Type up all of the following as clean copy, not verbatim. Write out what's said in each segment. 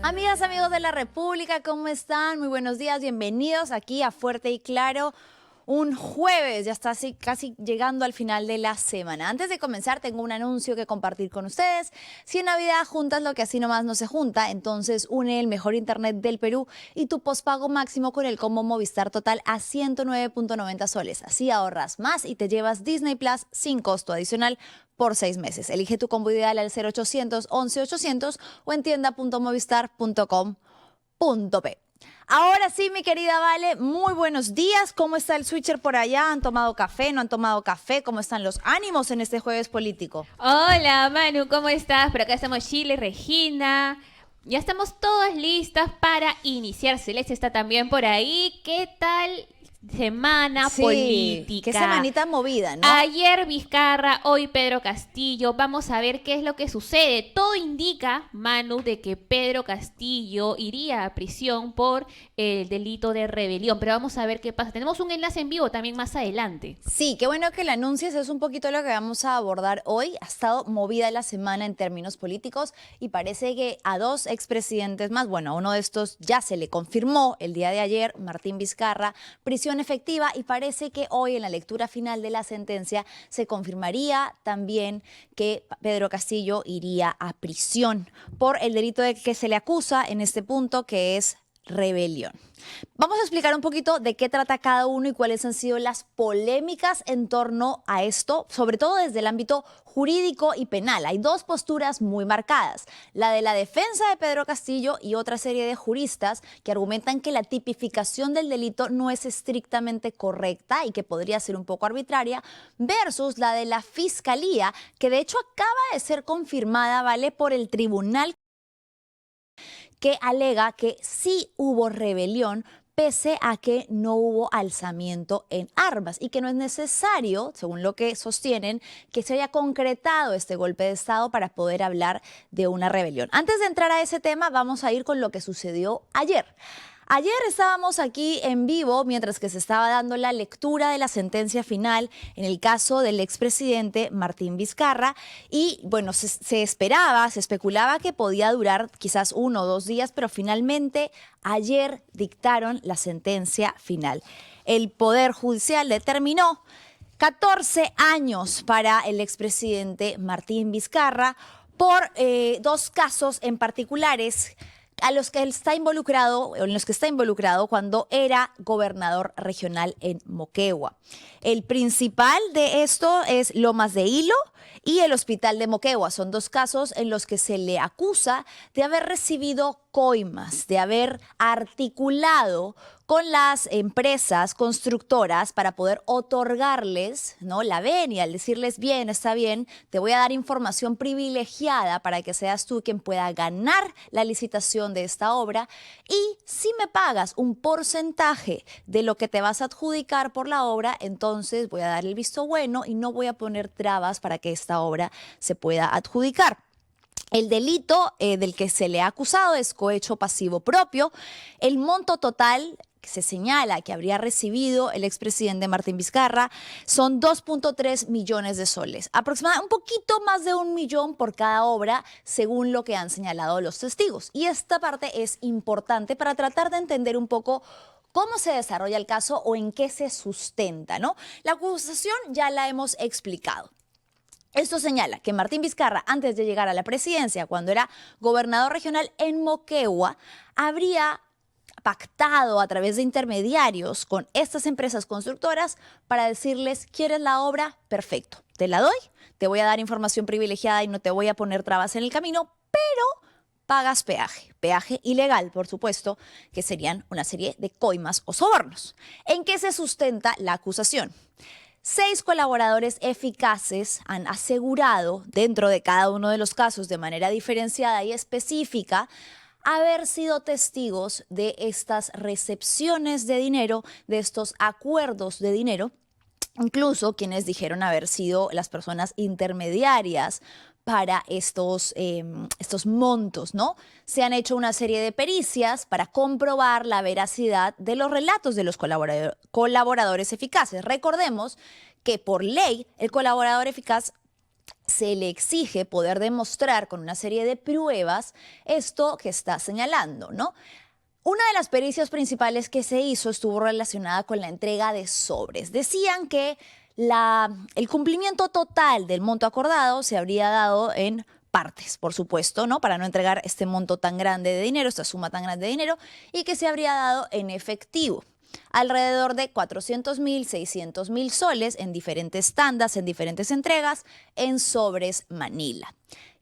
Amigas, amigos de la República, ¿cómo están? Muy buenos días, bienvenidos aquí a Fuerte y Claro. Un jueves, ya está así, casi llegando al final de la semana. Antes de comenzar, tengo un anuncio que compartir con ustedes. Si en Navidad juntas lo que así nomás no se junta, entonces une el mejor internet del Perú y tu pospago máximo con el combo Movistar Total a 109.90 soles. Así ahorras más y te llevas Disney Plus sin costo adicional por 6 meses. Elige tu combo ideal al 0800 11 800 o en tienda.movistar.com.p. Ahora sí, mi querida Vale, muy buenos días. ¿Cómo está el switcher por allá? ¿Han tomado café? ¿No han tomado café? ¿Cómo están los ánimos en este jueves político? Hola Manu, ¿cómo estás? Por acá estamos Chile, Regina. Ya estamos todas listas para iniciar. Celeste está también por ahí. ¿Qué tal semana Sí, política? qué semanita movida, ¿no? Ayer Vizcarra, hoy Pedro Castillo. Vamos a ver qué es lo que sucede. Todo indica, Manu, de que Pedro Castillo iría a prisión por el delito de rebelión. Pero vamos a ver qué pasa. Tenemos un enlace en vivo también más adelante. Sí, qué bueno que lo anuncies, es un poquito lo que vamos a abordar hoy. Ha estado movida la semana en términos políticos y parece que a dos expresidentes más, bueno, a uno de estos ya se le confirmó el día de ayer, Martín Vizcarra, prisión efectiva, y parece que hoy en la lectura final de la sentencia se confirmaría también que Pedro Castillo iría a prisión por el delito de que se le acusa en este punto, que es rebelión. Vamos a explicar un poquito de qué trata cada uno y cuáles han sido las polémicas en torno a esto, sobre todo desde el ámbito jurídico y penal. Hay dos posturas muy marcadas, la de la defensa de Pedro Castillo y otra serie de juristas que argumentan que la tipificación del delito no es estrictamente correcta y que podría ser un poco arbitraria, versus la de la Fiscalía, que de hecho acaba de ser confirmada, ¿vale?, por el tribunal, que alega que sí hubo rebelión pese a que no hubo alzamiento en armas y que no es necesario, según lo que sostienen, que se haya concretado este golpe de Estado para poder hablar de una rebelión. Antes de entrar a ese tema, vamos a ir con lo que sucedió ayer. Ayer estábamos aquí en vivo mientras que se estaba dando la lectura de la sentencia final en el caso del expresidente Martín Vizcarra y bueno, se esperaba, se especulaba que podía durar quizás 1 o 2 días, pero finalmente ayer dictaron la sentencia final. El Poder Judicial determinó 14 años para el expresidente Martín Vizcarra por 2 casos en particulares a los que él está involucrado, en los que está involucrado cuando era gobernador regional en Moquegua. El principal de esto es Lomas de Hilo y el Hospital de Moquegua. Son 2 casos en los que se le acusa de haber recibido coimas, de haber articulado con las empresas constructoras para poder otorgarles, ¿no?, la venia, al decirles, bien, está bien, te voy a dar información privilegiada para que seas tú quien pueda ganar la licitación de esta obra, y si me pagas un porcentaje de lo que te vas a adjudicar por la obra, entonces voy a dar el visto bueno y no voy a poner trabas para que esta obra se pueda adjudicar. El delito del que se le ha acusado es cohecho pasivo propio. El monto total que se señala que habría recibido el expresidente Martín Vizcarra son 2.3 millones de soles, aproximadamente un poquito más de 1 millón por cada obra, según lo que han señalado los testigos. Y esta parte es importante para tratar de entender un poco cómo se desarrolla el caso o en qué se sustenta, ¿no? La acusación ya la hemos explicado. Esto señala que Martín Vizcarra, antes de llegar a la presidencia, cuando era gobernador regional en Moquegua, habría pactado a través de intermediarios con estas empresas constructoras para decirles, ¿quieres la obra? Perfecto, te la doy, te voy a dar información privilegiada y no te voy a poner trabas en el camino, pero pagas peaje, peaje ilegal, por supuesto, que serían una serie de coimas o sobornos. ¿En qué se sustenta la acusación? 6 colaboradores eficaces han asegurado, dentro de cada uno de los casos de manera diferenciada y específica, haber sido testigos de estas recepciones de dinero, de estos acuerdos de dinero, incluso quienes dijeron haber sido las personas intermediarias para estos montos, ¿no? Se han hecho una serie de pericias para comprobar la veracidad de los relatos de los colaboradores eficaces. Recordemos que por ley el colaborador eficaz se le exige poder demostrar con una serie de pruebas esto que está señalando, ¿no? Una de las pericias principales que se hizo estuvo relacionada con la entrega de sobres. Decían que el cumplimiento total del monto acordado se habría dado en partes, por supuesto, ¿no? Para no entregar este monto tan grande de dinero, esta suma tan grande de dinero, y que se habría dado en efectivo. Alrededor de 400.000, 600.000 soles en diferentes tandas, en diferentes entregas, en sobres Manila.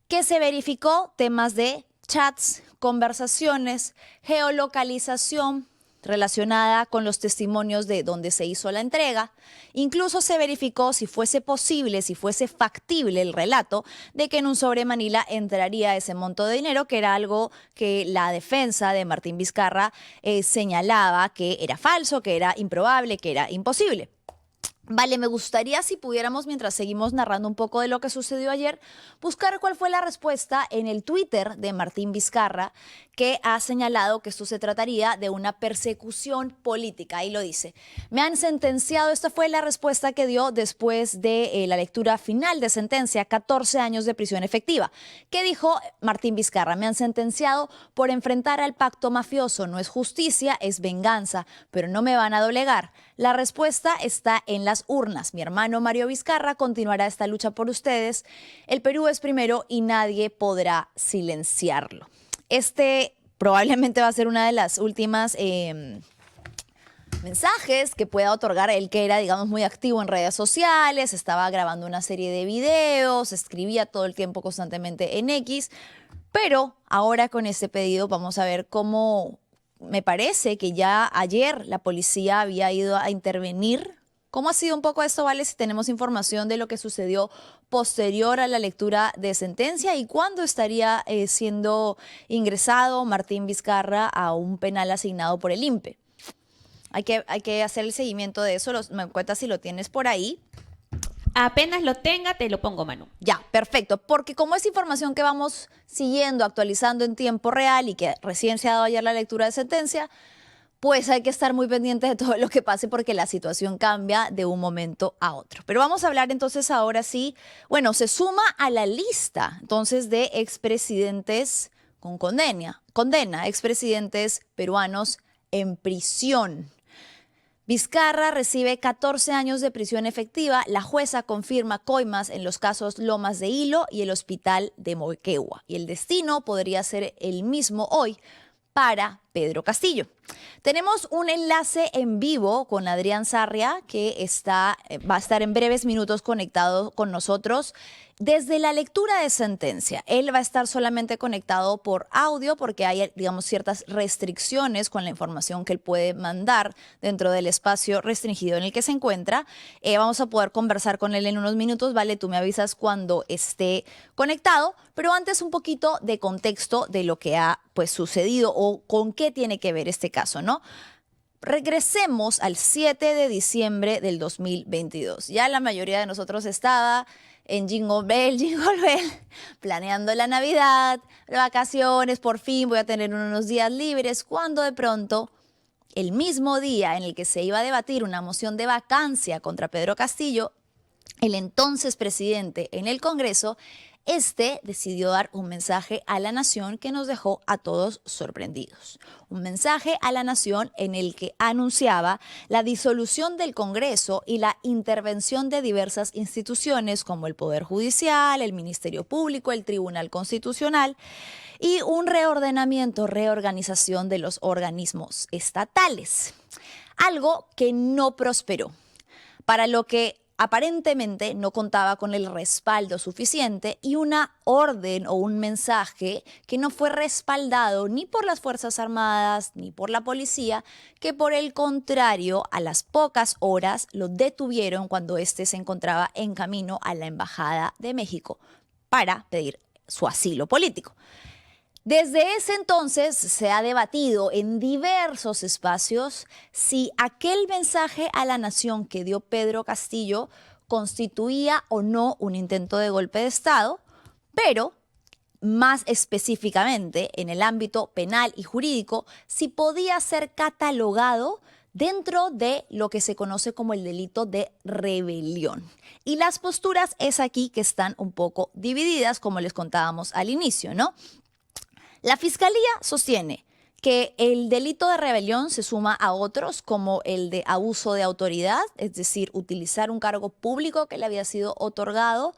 ¿Qué se verificó? Temas de chats, conversaciones, geolocalización relacionada con los testimonios de donde se hizo la entrega. Incluso se verificó si fuese posible, si fuese factible el relato de que en un sobre Manila entraría ese monto de dinero, que era algo que la defensa de Martín Vizcarra señalaba que era falso, que era improbable, que era imposible. Vale, me gustaría si pudiéramos, mientras seguimos narrando un poco de lo que sucedió ayer, buscar cuál fue la respuesta en el Twitter de Martín Vizcarra, que ha señalado que esto se trataría de una persecución política. Ahí lo dice. Me han sentenciado, esta fue la respuesta que dio después de la lectura final de sentencia, 14 años de prisión efectiva. ¿Qué dijo Martín Vizcarra? Me han sentenciado por enfrentar al pacto mafioso. No es justicia, es venganza, pero no me van a doblegar. La respuesta está en las urnas. Mi hermano Mario Vizcarra continuará esta lucha por ustedes. El Perú es primero y nadie podrá silenciarlo. Este probablemente va a ser una de las últimas mensajes que pueda otorgar él, que era, digamos, muy activo en redes sociales, estaba grabando una serie de videos, escribía todo el tiempo constantemente en X, pero ahora con este pedido vamos a ver cómo, me parece que ya ayer la policía había ido a intervenir. ¿Cómo ha sido un poco esto, Vale, si tenemos información de lo que sucedió posterior a la lectura de sentencia y cuándo estaría siendo ingresado Martín Vizcarra a un penal asignado por el INPE? Hay que hacer el seguimiento de eso, me cuentas si lo tienes por ahí. Apenas lo tenga, te lo pongo, Manu. Ya, perfecto, porque como es información que vamos siguiendo, actualizando en tiempo real y que recién se ha dado ayer la lectura de sentencia, pues hay que estar muy pendientes de todo lo que pase porque la situación cambia de un momento a otro. Pero vamos a hablar entonces ahora sí, bueno, se suma a la lista entonces de expresidentes con condena, expresidentes peruanos en prisión. Vizcarra recibe 14 años de prisión efectiva. La jueza confirma coimas en los casos Lomas de Hilo y el hospital de Moquegua. Y el destino podría ser el mismo hoy para Pedro Castillo. Tenemos un enlace en vivo con Adrián Sarria, que va a estar en breves minutos conectado con nosotros desde la lectura de sentencia. Él va a estar solamente conectado por audio porque hay, digamos, ciertas restricciones con la información que él puede mandar dentro del espacio restringido en el que se encuentra. Vamos a poder conversar con él en unos minutos. Vale, tú me avisas cuando esté conectado, pero antes un poquito de contexto de lo que ha sucedido o con qué tiene que ver este caso, ¿no? Regresemos al 7 de diciembre del 2022. Ya la mayoría de nosotros estaba en Jingle Bell, planeando la Navidad, vacaciones, por fin voy a tener unos días libres, cuando de pronto, el mismo día en el que se iba a debatir una moción de vacancia contra Pedro Castillo, el entonces presidente en el Congreso, decidió dar un mensaje a la nación que nos dejó a todos sorprendidos. Un mensaje a la nación en el que anunciaba la disolución del Congreso y la intervención de diversas instituciones como el Poder Judicial, el Ministerio Público, el Tribunal Constitucional y un reorganización de los organismos estatales. Algo que no prosperó, para lo que aparentemente no contaba con el respaldo suficiente y una orden o un mensaje que no fue respaldado ni por las Fuerzas Armadas ni por la policía, que por el contrario, a las pocas horas lo detuvieron cuando se encontraba en camino a la Embajada de México para pedir su asilo político. Desde ese entonces se ha debatido en diversos espacios si aquel mensaje a la nación que dio Pedro Castillo constituía o no un intento de golpe de Estado, pero más específicamente en el ámbito penal y jurídico, si podía ser catalogado dentro de lo que se conoce como el delito de rebelión. Y las posturas es aquí que están un poco divididas, como les contábamos al inicio, ¿no? La Fiscalía sostiene que el delito de rebelión se suma a otros, como el de abuso de autoridad, es decir, utilizar un cargo público que le había sido otorgado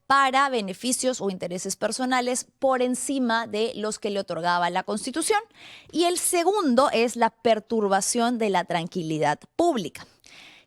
para beneficios o intereses personales por encima de los que le otorgaba la Constitución. Y el segundo es la perturbación de la tranquilidad pública,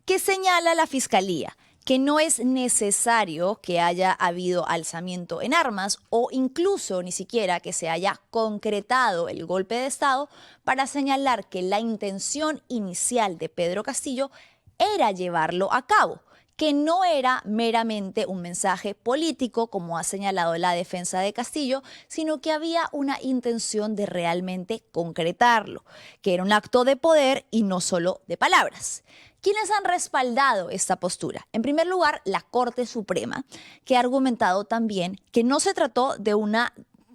que señala la Fiscalía que no es necesario que haya habido alzamiento en armas o incluso ni siquiera que se haya concretado el golpe de Estado para señalar que la intención inicial de Pedro Castillo era llevarlo a cabo, que no era meramente un mensaje político, como ha señalado la defensa de Castillo, sino que había una intención de realmente concretarlo, que era un acto de poder y no solo de palabras. ¿Quiénes han respaldado esta postura? En primer lugar, la Corte Suprema, que ha argumentado también que no se trató de un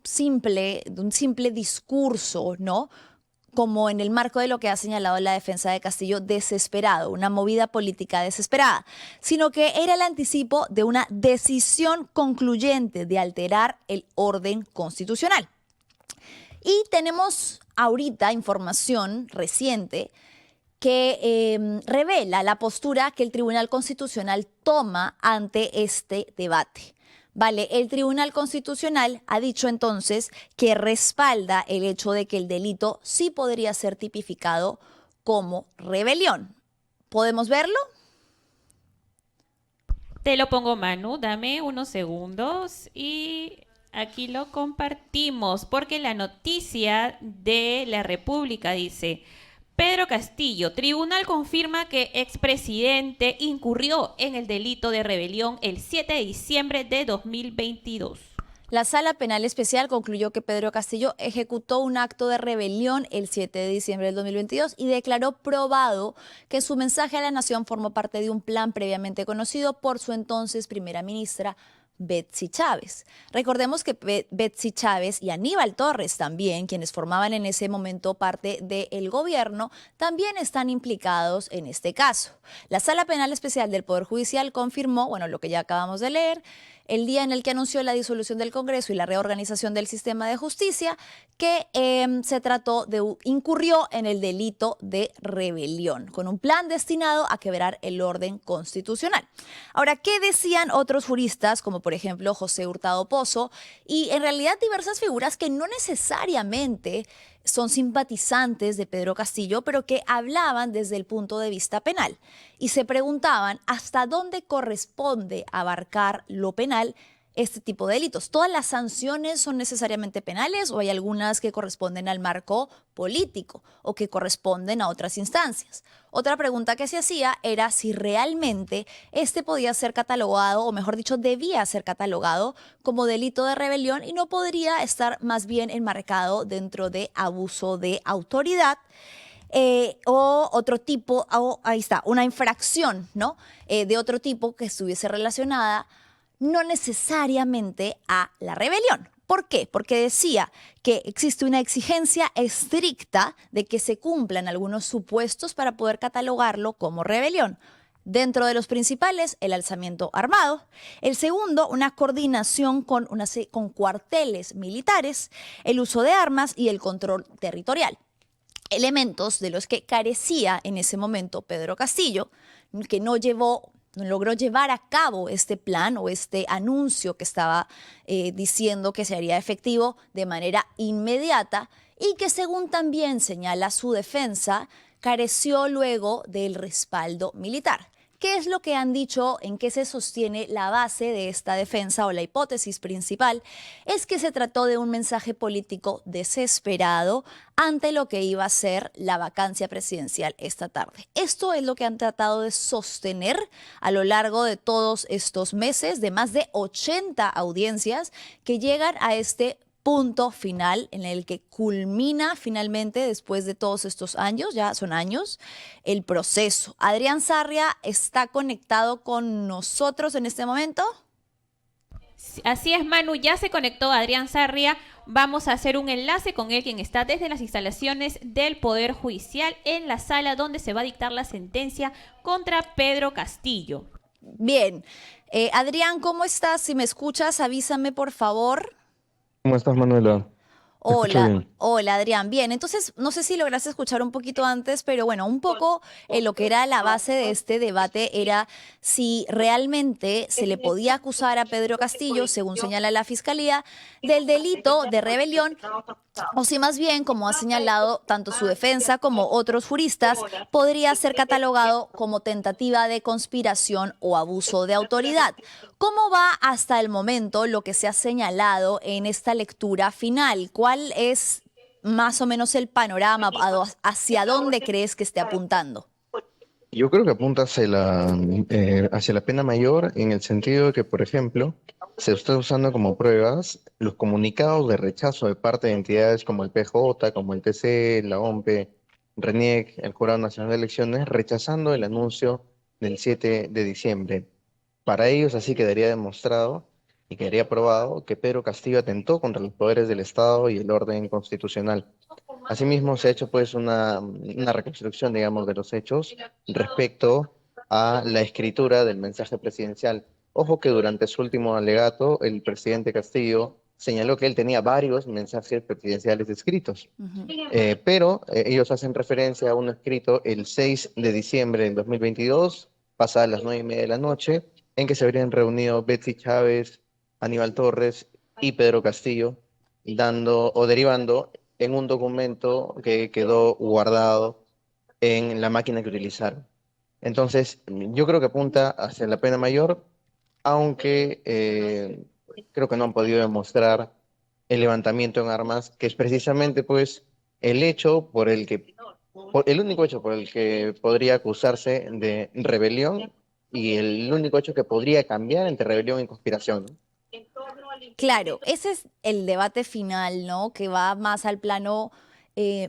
simple discurso, ¿no?, como en el marco de lo que ha señalado la defensa de Castillo, desesperado, una movida política desesperada, sino que era el anticipo de una decisión concluyente de alterar el orden constitucional. Y tenemos ahorita información reciente que revela la postura que el Tribunal Constitucional toma ante este debate. Vale, el Tribunal Constitucional ha dicho entonces que respalda el hecho de que el delito sí podría ser tipificado como rebelión. ¿Podemos verlo? Te lo pongo, Manu, dame unos segundos y aquí lo compartimos, porque la noticia de La República dice: Pedro Castillo, tribunal confirma que expresidente incurrió en el delito de rebelión el 7 de diciembre de 2022. La Sala Penal Especial concluyó que Pedro Castillo ejecutó un acto de rebelión el 7 de diciembre del 2022 y declaró probado que su mensaje a la nación formó parte de un plan previamente conocido por su entonces primera ministra, Betsy Chávez. Recordemos que Betsy Chávez y Aníbal Torres también, quienes formaban en ese momento parte del gobierno, también están implicados en este caso. La Sala Penal Especial del Poder Judicial confirmó, bueno, lo que ya acabamos de leer, el día en el que anunció la disolución del Congreso y la reorganización del sistema de justicia, que incurrió en el delito de rebelión, con un plan destinado a quebrar el orden constitucional. Ahora, ¿qué decían otros juristas, como por ejemplo José Hurtado Pozo, y en realidad diversas figuras que no necesariamente son simpatizantes de Pedro Castillo, pero que hablaban desde el punto de vista penal y se preguntaban hasta dónde corresponde abarcar lo penal este tipo de delitos? ¿Todas las sanciones son necesariamente penales o hay algunas que corresponden al marco político o que corresponden a otras instancias? Otra pregunta que se hacía era si realmente este podía ser catalogado, o mejor dicho, debía ser catalogado como delito de rebelión y no podría estar más bien enmarcado dentro de abuso de autoridad. O otro tipo, ahí está, una infracción, ¿no? De otro tipo que estuviese relacionada no necesariamente a la rebelión. ¿Por qué? Porque decía que existe una exigencia estricta de que se cumplan algunos supuestos para poder catalogarlo como rebelión. Dentro de los principales, el alzamiento armado. El segundo, una coordinación con cuarteles militares, el uso de armas y el control territorial. Elementos de los que carecía en ese momento Pedro Castillo, que no logró llevar a cabo este plan o este anuncio que estaba diciendo que se haría efectivo de manera inmediata y que, según también señala su defensa, careció luego del respaldo militar. ¿Qué es lo que han dicho? ¿En qué se sostiene la base de esta defensa o la hipótesis principal? Es que se trató de un mensaje político desesperado ante lo que iba a ser la vacancia presidencial esta tarde. Esto es lo que han tratado de sostener a lo largo de todos estos meses, de más de 80 audiencias que llegan a este punto final en el que culmina finalmente, después de todos estos años, ya son años, el proceso. Adrián Sarria está conectado con nosotros en este momento. Así es, Manu, ya se conectó Adrián Sarria. vamos a hacer un enlace con él, quien está desde las instalaciones del Poder Judicial en la sala donde se va a dictar la sentencia contra Pedro Castillo. Bien. Adrián, ¿cómo estás? Si me escuchas, avísame, por favor. ¿Cómo estás, Manuela? Te escucho Hola, bien. hola Adrián. Bien, entonces no sé si lograste escuchar un poquito antes, pero bueno, un poco lo que era la base de este debate era si realmente se le podía acusar a Pedro Castillo, según señala la Fiscalía, del delito de rebelión o si más bien, como ha señalado tanto su defensa como otros juristas, podría ser catalogado como tentativa de conspiración o abuso de autoridad. ¿Cómo va hasta el momento lo que se ha señalado en esta lectura final? ¿Cuál es más o menos el panorama? ¿Hacia dónde crees que esté apuntando? Yo creo que apunta hacia la pena mayor en el sentido de que, por ejemplo, se está usando como pruebas los comunicados de rechazo de parte de entidades como el PJ, como el TC, la OMPE, RENIEC, el Jurado Nacional de Elecciones, rechazando el anuncio del 7 de diciembre. Para ellos así quedaría demostrado y quedaría probado que Pedro Castillo atentó contra los poderes del Estado y el orden constitucional. Asimismo, se ha hecho pues una reconstrucción, digamos, de los hechos respecto a la escritura del mensaje presidencial. Ojo que durante su último alegato, el presidente Castillo señaló que él tenía varios mensajes presidenciales escritos, Ujú. pero ellos hacen referencia a uno escrito el 6 de diciembre del 2022, pasadas las 9:30 de la noche, en que se habrían reunido Betsy Chávez, Aníbal Torres y Pedro Castillo, dando o derivando en un documento que quedó guardado en la máquina que utilizaron. Entonces, yo creo que apunta hacia la pena mayor, aunque creo que no han podido demostrar el levantamiento en armas, que es precisamente pues el hecho el único hecho por el que podría acusarse de rebelión y el único hecho que podría cambiar entre rebelión y conspiración, ¿no? Claro, ese es el debate final, ¿no? Que va más al plano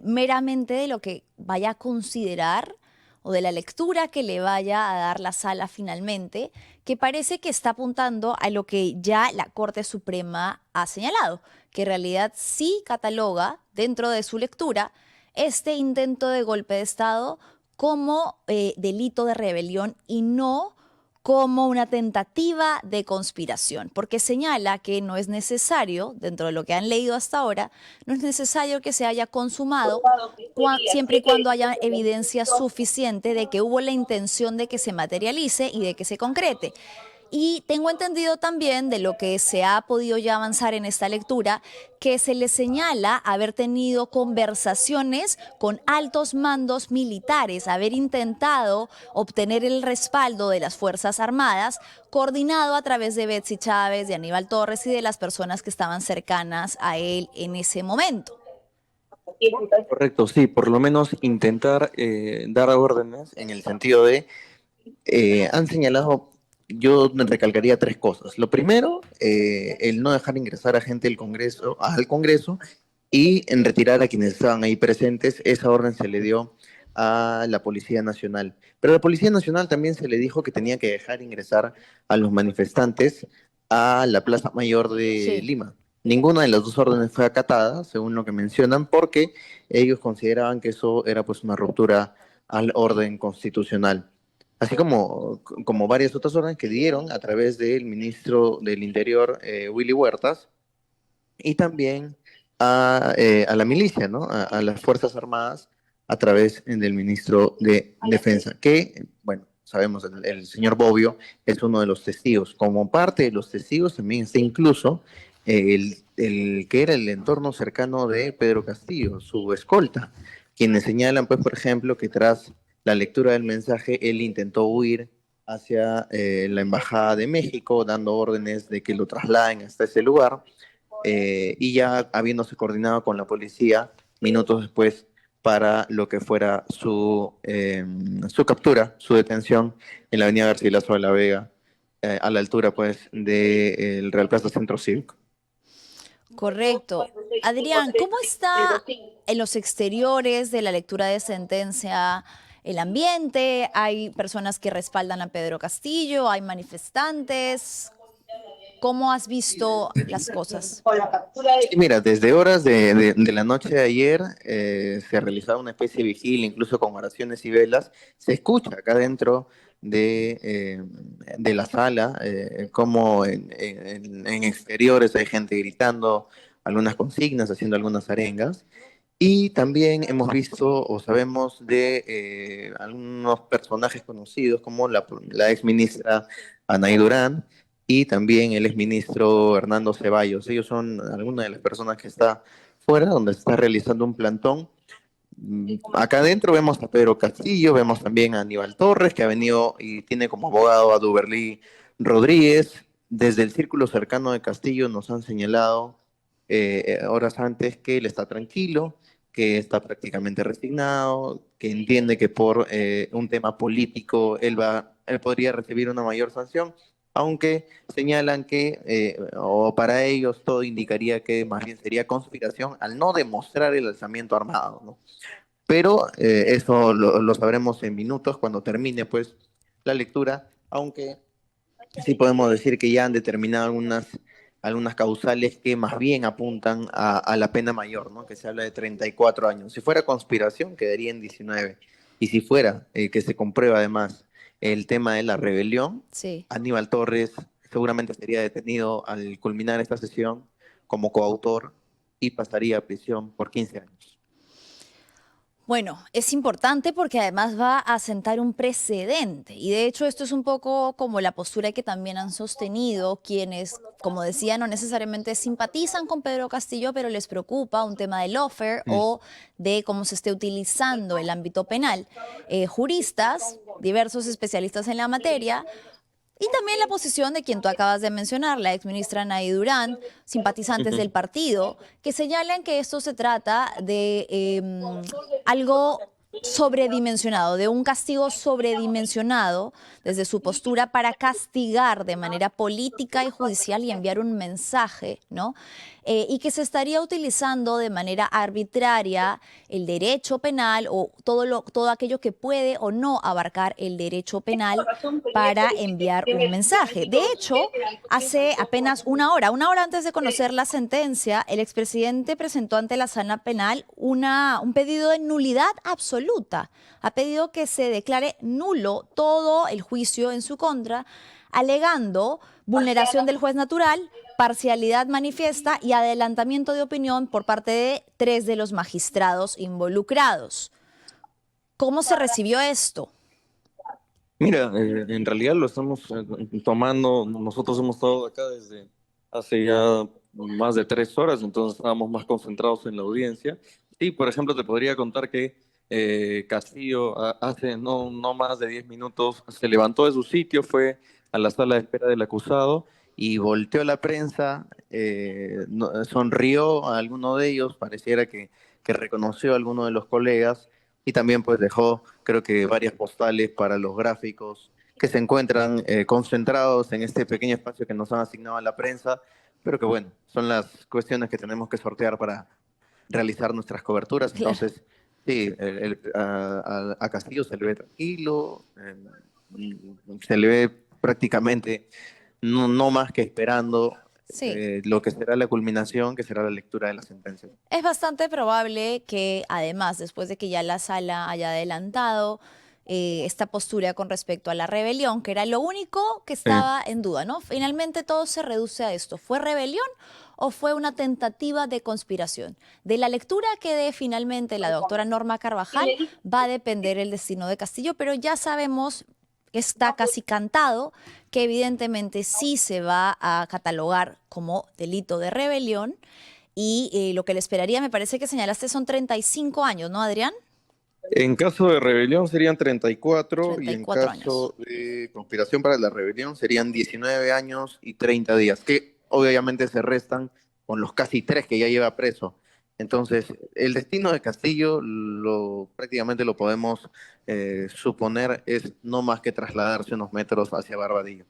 meramente de lo que vaya a considerar o de la lectura que le vaya a dar la sala finalmente, que parece que está apuntando a lo que ya la Corte Suprema ha señalado, que en realidad sí cataloga dentro de su lectura este intento de golpe de Estado como delito de rebelión y no como una tentativa de conspiración, porque señala que no es necesario, dentro de lo que han leído hasta ahora, no es necesario que se haya consumado siempre y cuando haya evidencia suficiente de que hubo la intención de que se materialice y de que se concrete. Y tengo entendido también de lo que se ha podido ya avanzar en esta lectura, que se le señala haber tenido conversaciones con altos mandos militares, haber intentado obtener el respaldo de las Fuerzas Armadas, coordinado a través de Betsy Chávez, de Aníbal Torres y de las personas que estaban cercanas a él en ese momento. Correcto, sí, por lo menos intentar dar órdenes en el sentido de han señalado, yo recalcaría tres cosas. Lo primero, el no dejar ingresar a gente al Congreso y en retirar a quienes estaban ahí presentes. Esa orden se le dio a la Policía Nacional. Pero a la Policía Nacional también se le dijo que tenía que dejar ingresar a los manifestantes a la Plaza Mayor de Sí. Lima. Ninguna de las dos órdenes fue acatada, según lo que mencionan, porque ellos consideraban que eso era pues una ruptura al orden constitucional, así como varias otras órdenes que dieron a través del ministro del Interior, Willy Huertas, y también a la milicia, ¿no? A las Fuerzas Armadas a través del ministro de Defensa, que, bueno, sabemos, el señor Bobbio es uno de los testigos. Como parte de los testigos también está incluso el que era el entorno cercano de Pedro Castillo, su escolta, quienes señalan, pues, por ejemplo, que tras la lectura del mensaje, él intentó huir hacia la Embajada de México, dando órdenes de que lo trasladen hasta ese lugar, y ya habiéndose coordinado con la policía minutos después para lo que fuera su captura, su detención en la avenida Garcilaso de la Vega, a la altura pues del Real Plaza Centro Cívico. Correcto. Adrián, ¿cómo está en los exteriores de la lectura de sentencia el ambiente? ¿Hay personas que respaldan a Pedro Castillo? ¿Hay manifestantes? ¿Cómo has visto las cosas? Sí, mira, desde horas de la noche de ayer se realizaba una especie de vigilia, incluso con oraciones y velas. Se escucha acá dentro de la sala, como en exteriores hay gente gritando algunas consignas, haciendo algunas arengas. Y también hemos visto o sabemos de algunos personajes conocidos como la ex ministra Anaí Durán y también el exministro Hernando Ceballos. Ellos son algunas de las personas que está fuera, donde se está realizando un plantón. Acá adentro vemos a Pedro Castillo, vemos también a Aníbal Torres, que ha venido y tiene como abogado a Duberlí Rodríguez. Desde el círculo cercano de Castillo nos han señalado horas antes que él está tranquilo, que está prácticamente resignado, que entiende que por un tema político él podría recibir una mayor sanción, aunque señalan que, o para ellos todo indicaría que más bien sería conspiración al no demostrar el alzamiento armado, ¿no? Pero eso lo sabremos en minutos cuando termine pues la lectura, aunque sí podemos decir que ya han determinado algunas causales que más bien apuntan a la pena mayor, ¿no? Que se habla de 34 años. Si fuera conspiración, quedaría en 19. Y si fuera que se comprueba además el tema de la rebelión, Sí. Aníbal Torres seguramente sería detenido al culminar esta sesión como coautor y pasaría a prisión por 15 años. Bueno, es importante porque además va a sentar un precedente y de hecho esto es un poco como la postura que también han sostenido quienes, como decía, no necesariamente simpatizan con Pedro Castillo, pero les preocupa un tema de lawfare o de cómo se esté utilizando el ámbito penal. Juristas, diversos especialistas en la materia, y también la posición de quien tú acabas de mencionar, la exministra Nay Durán, simpatizantes del partido, que señalan que esto se trata de algo sobredimensionado, de un castigo sobredimensionado desde su postura para castigar de manera política y judicial y enviar un mensaje, ¿no? Y que se estaría utilizando de manera arbitraria el derecho penal o todo aquello que puede o no abarcar el derecho penal para enviar un mensaje. De hecho, hace apenas una hora antes de conocer la sentencia, el expresidente presentó ante la sala penal un pedido de nulidad absoluta. Ha pedido que se declare nulo todo el juicio en su contra, alegando vulneración del juez natural, parcialidad manifiesta y adelantamiento de opinión por parte de 3 de los magistrados involucrados. ¿Cómo se recibió esto? Mira, en realidad lo estamos tomando, nosotros hemos estado acá desde hace ya más de 3 horas, entonces estábamos más concentrados en la audiencia. Sí, por ejemplo, te podría contar que Castillo hace no más de 10 minutos se levantó de su sitio, fue a la sala de espera del acusado Y volteó la prensa, sonrió a alguno de ellos, pareciera que reconoció a alguno de los colegas y también pues dejó creo que varias postales para los gráficos que se encuentran concentrados en este pequeño espacio que nos han asignado a la prensa, pero que bueno, son las cuestiones que tenemos que sortear para realizar nuestras coberturas. Claro. Entonces, sí, a Castillo se le ve tranquilo, se le ve prácticamente no más que esperando Sí. lo que será la culminación, que será la lectura de la sentencia. Es bastante probable que además, después de que ya la sala haya adelantado esta postura con respecto a la rebelión, que era lo único que estaba en duda, ¿no? Finalmente todo se reduce a esto. ¿Fue rebelión o fue una tentativa de conspiración? De la lectura que dé finalmente la doctora Norma Carvajal va a depender el destino de Castillo, pero ya sabemos, está casi cantado, que evidentemente sí se va a catalogar como delito de rebelión y lo que le esperaría, me parece que señalaste, son 35 años, ¿no, Adrián? En caso de rebelión serían 34 y en 34 caso de conspiración para la rebelión serían 19 años y 30 días, que obviamente se restan con los casi 3 que ya lleva preso. Entonces, el destino de Castillo prácticamente lo podemos suponer es no más que trasladarse unos metros hacia Barbadillo.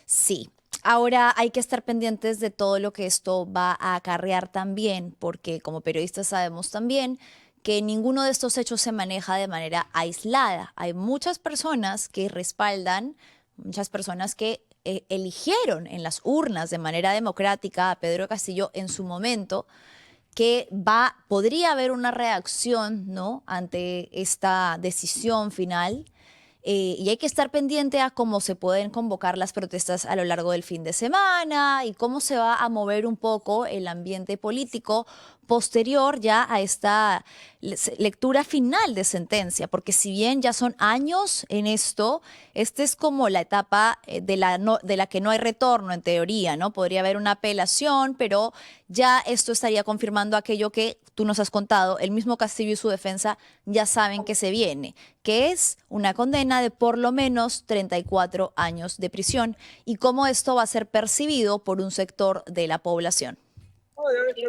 Sí. Ahora hay que estar pendientes de todo lo que esto va a acarrear también, porque como periodistas sabemos también que ninguno de estos hechos se maneja de manera aislada. Hay muchas personas que respaldan, muchas personas que eligieron en las urnas de manera democrática a Pedro Castillo en su momento, que podría haber una reacción, ¿no?, ante esta decisión final. Y hay que estar pendiente a cómo se pueden convocar las protestas a lo largo del fin de semana y cómo se va a mover un poco el ambiente político posterior ya a esta lectura final de sentencia, porque si bien ya son años en esto, esta es como la etapa de la que no hay retorno en teoría, ¿no? Podría haber una apelación, pero ya esto estaría confirmando aquello que tú nos has contado. El mismo Castillo y su defensa ya saben que se viene, que es una condena de por lo menos 34 años de prisión, y cómo esto va a ser percibido por un sector de la población.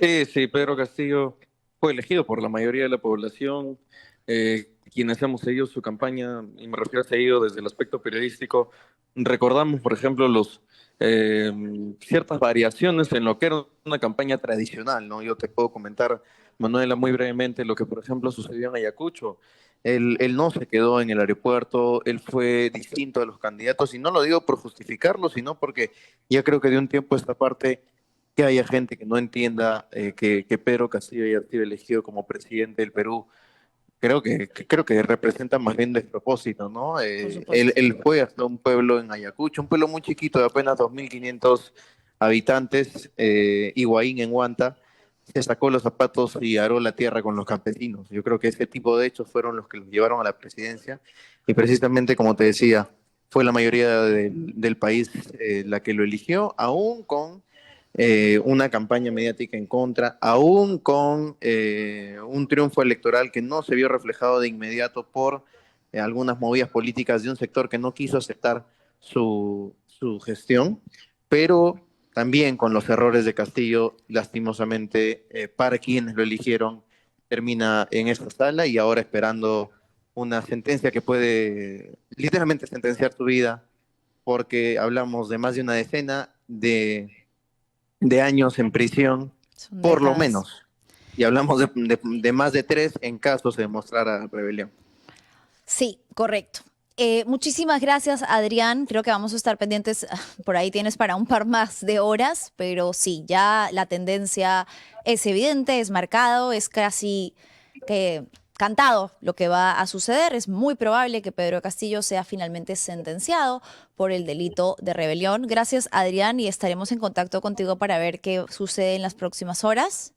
Sí, Pedro Castillo fue elegido por la mayoría de la población, quienes hemos seguido su campaña, y me refiero a seguido desde el aspecto periodístico. Recordamos, por ejemplo, ciertas variaciones en lo que era una campaña tradicional, ¿no? Yo te puedo comentar, Manuela, muy brevemente lo que, por ejemplo, sucedió en Ayacucho. Él no se quedó en el aeropuerto, él fue distinto a los candidatos, y no lo digo por justificarlo, sino porque ya creo que de un tiempo a esta parte que haya gente que no entienda que Pedro Castillo haya sido elegido como presidente del Perú, creo que representa más bien despropósito, ¿no? Por Él, supuesto. él fue hasta un pueblo en Ayacucho, un pueblo muy chiquito de apenas 2.500 habitantes, Higuaín en Huanta, se sacó los zapatos y aró la tierra con los campesinos. Yo creo que ese tipo de hechos fueron los que los llevaron a la presidencia, y precisamente como te decía, fue la mayoría del país la que lo eligió, aún con una campaña mediática en contra, aún con un triunfo electoral que no se vio reflejado de inmediato por algunas movidas políticas de un sector que no quiso aceptar su gestión, pero también con los errores de Castillo, lastimosamente, para quienes lo eligieron, termina en esta sala y ahora esperando una sentencia que puede literalmente sentenciar tu vida, porque hablamos de más de una decena de años en prisión, Son por lo décadas. menos. Y hablamos de más de 3 en caso se demostrara rebelión. Sí, correcto. Muchísimas gracias, Adrián. Creo que vamos a estar pendientes. Por ahí tienes para un par más de horas, pero sí, ya la tendencia es evidente, es marcado, es casi que cantado lo que va a suceder. Es muy probable que Pedro Castillo sea finalmente sentenciado por el delito de rebelión. Gracias, Adrián, y estaremos en contacto contigo para ver qué sucede en las próximas horas.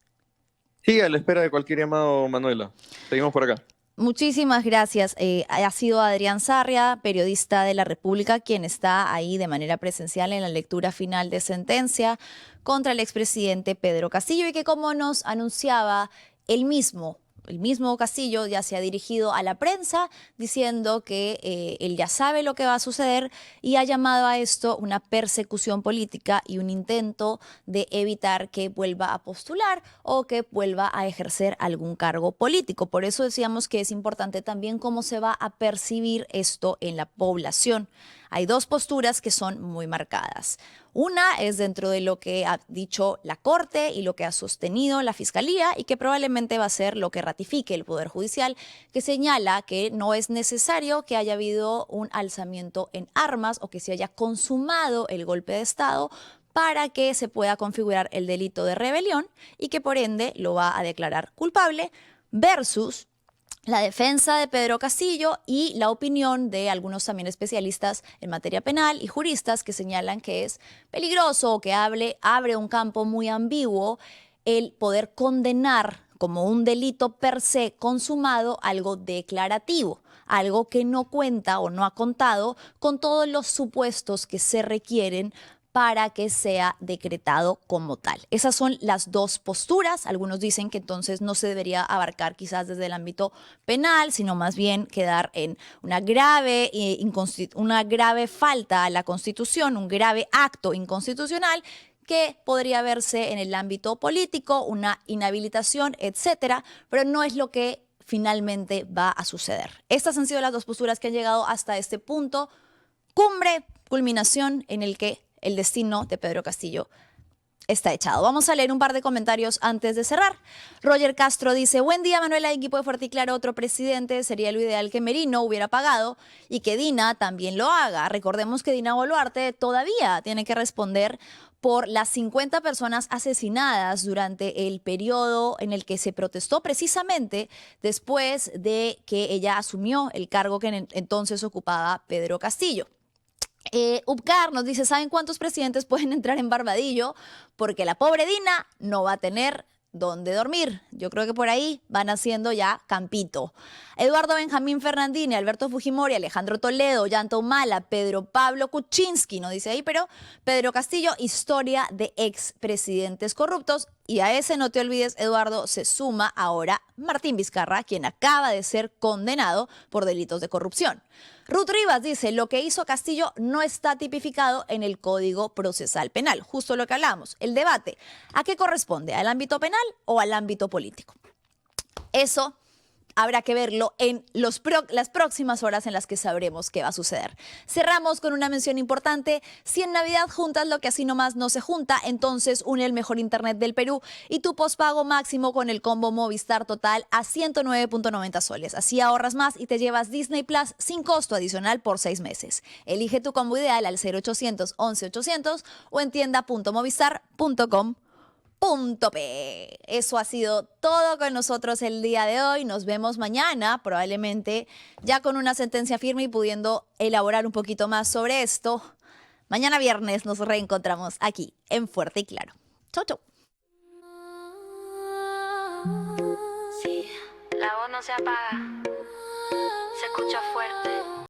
Sí, a la espera de cualquier llamado, Manuela. Seguimos por acá. Muchísimas gracias. Ha sido Adrián Sarria, periodista de La República, quien está ahí de manera presencial en la lectura final de sentencia contra el expresidente Pedro Castillo, y que, como nos anunciaba el mismo Castillo, ya se ha dirigido a la prensa diciendo que él ya sabe lo que va a suceder y ha llamado a esto una persecución política y un intento de evitar que vuelva a postular o que vuelva a ejercer algún cargo político. Por eso decíamos que es importante también cómo se va a percibir esto en la población. Hay dos posturas que son muy marcadas. Una es dentro de lo que ha dicho la Corte y lo que ha sostenido la Fiscalía, y que probablemente va a ser lo que ratifique el Poder Judicial, que señala que no es necesario que haya habido un alzamiento en armas o que se haya consumado el golpe de Estado para que se pueda configurar el delito de rebelión, y que por ende lo va a declarar culpable, versus la defensa de Pedro Castillo y la opinión de algunos también especialistas en materia penal y juristas que señalan que es peligroso o que abre un campo muy ambiguo el poder condenar como un delito per se consumado algo declarativo, algo que no cuenta o no ha contado con todos los supuestos que se requieren para que sea decretado como tal. Esas son las dos posturas. Algunos dicen que entonces no se debería abarcar quizás desde el ámbito penal, sino más bien quedar en una grave falta a la Constitución, un grave acto inconstitucional que podría verse en el ámbito político, una inhabilitación, etcétera, pero no es lo que finalmente va a suceder. Estas han sido las dos posturas que han llegado hasta este punto, cumbre, culminación, en el que el destino de Pedro Castillo está echado. Vamos a leer un par de comentarios antes de cerrar. Roger Castro dice, buen día Manuela, equipo de Fuerte y Claro, otro presidente, sería lo ideal que Merino hubiera pagado y que Dina también lo haga. Recordemos que Dina Boluarte todavía tiene que responder por las 50 personas asesinadas durante el periodo en el que se protestó precisamente después de que ella asumió el cargo que entonces ocupaba Pedro Castillo. Upcar nos dice, ¿saben cuántos presidentes pueden entrar en Barbadillo? Porque la pobre Dina no va a tener dónde dormir. Yo creo que por ahí van haciendo ya campito. Eduardo Benjamín Fernandini, Alberto Fujimori, Alejandro Toledo, Ollanta Humala, Pedro Pablo Kuczynski, no dice ahí, pero Pedro Castillo, historia de expresidentes corruptos. Y a ese, no te olvides, Eduardo, se suma ahora Martín Vizcarra, quien acaba de ser condenado por delitos de corrupción. Ruth Rivas dice, lo que hizo Castillo no está tipificado en el Código Procesal Penal. Justo lo que hablamos, el debate. ¿A qué corresponde? ¿Al ámbito penal o al ámbito político? Eso habrá que verlo en las próximas horas en las que sabremos qué va a suceder. Cerramos con una mención importante. Si en Navidad juntas lo que así nomás no se junta, entonces une el mejor internet del Perú y tu pospago máximo con el combo Movistar Total a 109.90 soles. Así ahorras más y te llevas Disney Plus sin costo adicional por 6 meses. Elige tu combo ideal al 0800 11 800 o en tienda.movistar.com.p. Eso ha sido todo con nosotros el día de hoy. Nos vemos mañana, probablemente ya con una sentencia firme y pudiendo elaborar un poquito más sobre esto. Mañana viernes nos reencontramos aquí en Fuerte y Claro. Chau, chau. Sí, la voz no se apaga, se escucha fuerte.